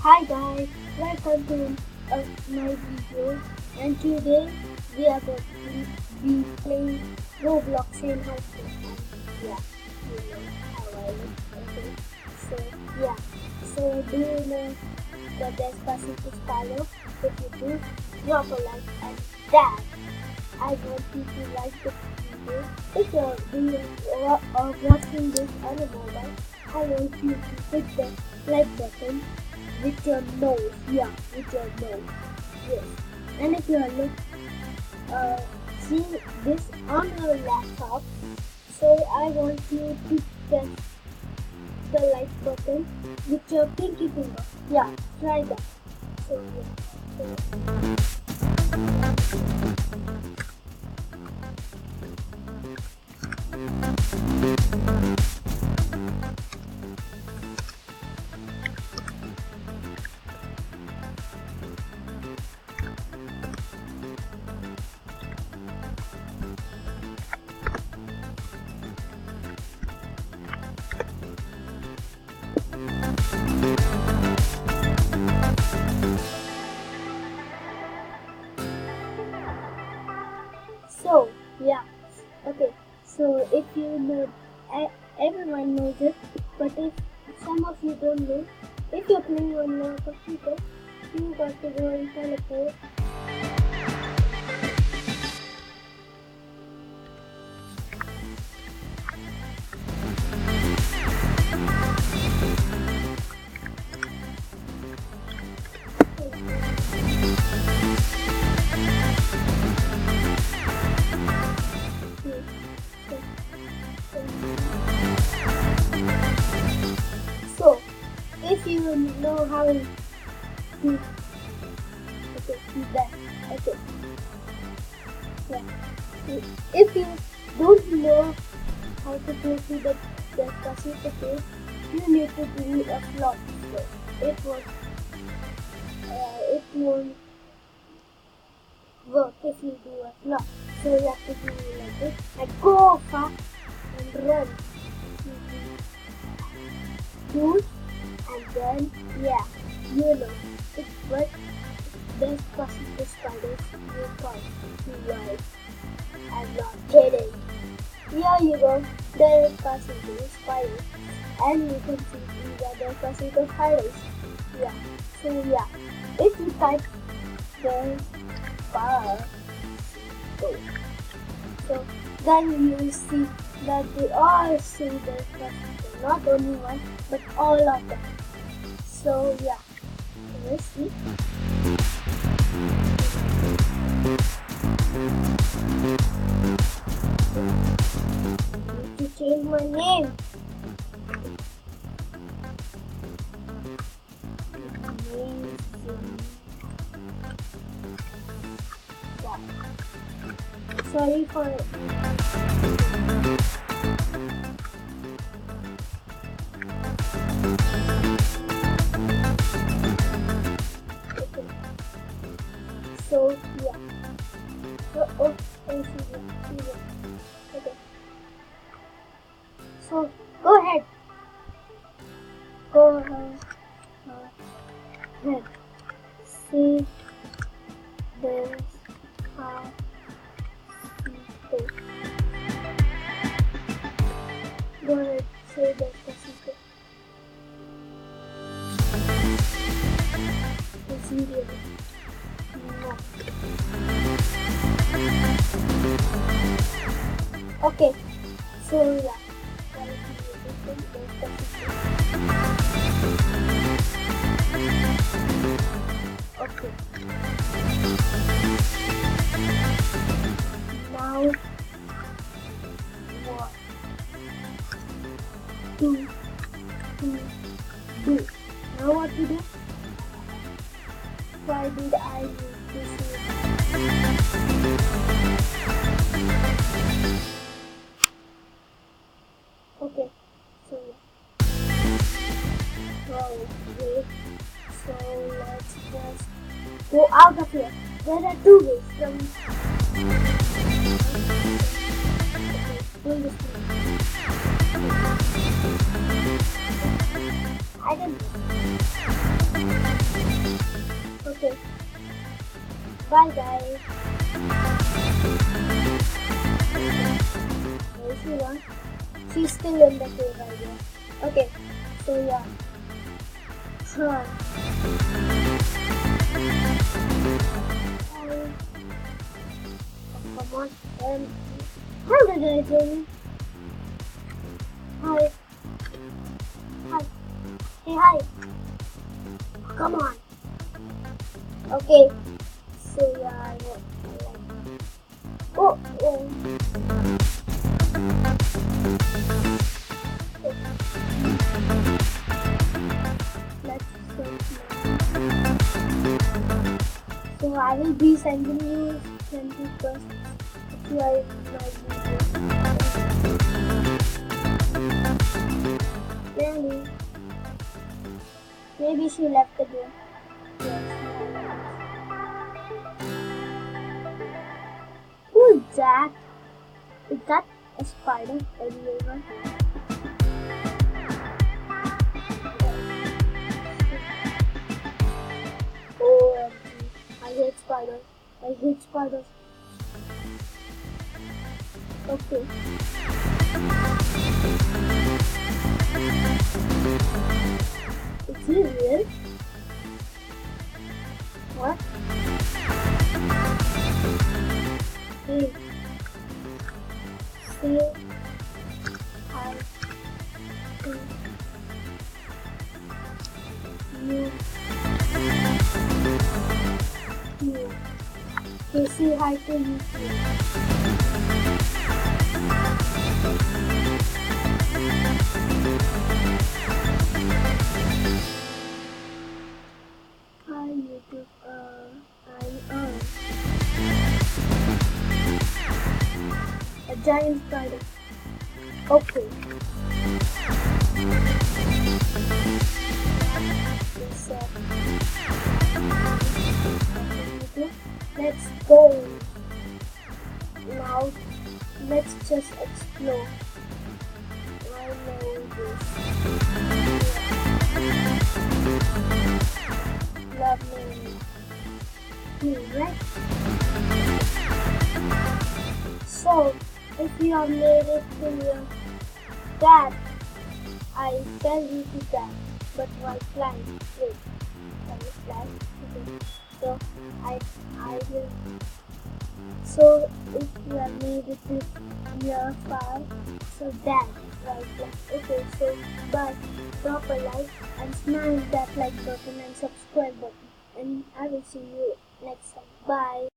Hi guys, welcome to my video, and today we are going to be playing Roblox in high school. Yeah, you know how I look. Okay, so yeah, so do you know the Despacito style? If you do, drop a like and that. I want you to like the video. If you're doing or watching this on a mobile, I want you to hit the like button with your nose. Yeah, with your nose. Yes. And if you are seeing this on your laptop, so I want you to press the like button with your pinky finger. Yeah, try that. So yeah. So yeah. Okay. So if you know, everyone knows it, but if some of you don't know, if you're playing on your computer, you got to go and teleport. So if you know how to see that, okay, yeah. If you don't know how to play to the Despacito game, you need to do a flop first. It won't work if you do a flop. So you have to do like this and go fast and run. Shoot and then yeah, you know it's what Despacito spiders will call to life. I'm not kidding. Here you go, the Despacito spiders, and you can see these are the Despacito spiders. Yeah, so yeah, if you type the bar, so then you will see that they all see the Despacito, not only one, but all of them. So yeah, let's see. I need to change my name. Amazing. Yeah. Sorry for it. Okay. So yeah. See that. Okay. So go ahead. Go ahead. See this how people. Go ahead. Say this Despacito. Zero. No. Okay. So yeah. Okay. Now what to do? Now what to do? Why did I need to say okay, so yeah. Wait. So let's just go out of here. There are two ways from do this thing. I don't know. Bye guys. Where is she gone? She's still in the cave, I guess. Okay, so yeah. Huh. Oh, come on. How did I do it? Hi. Hi. Hey, hi. Come on. Okay. So yeah, I like. Oh, oh. Let's see. So I will be sending you 20% if you are in my video. Maybe she left the game. Yes. Who's that? Is that a spider? A real one? Oh, I hate spiders. I hate spiders. Okay. Is he real? What? Hey. Say hi to you. Okay, say hi to you too. Hi YouTube, I'm a giant spider. Okay. Yes, let's go. Now, let's just explore. I know this. Lovely. Right? So, if you have made it to your dad, I tell you to that. But why flying? Wait, can you fly? Okay. So, I will. So, if you have made it to your far, so that right flag. Okay, so bye. Drop a like and smash that like button and subscribe button. And I will see you next time. Bye.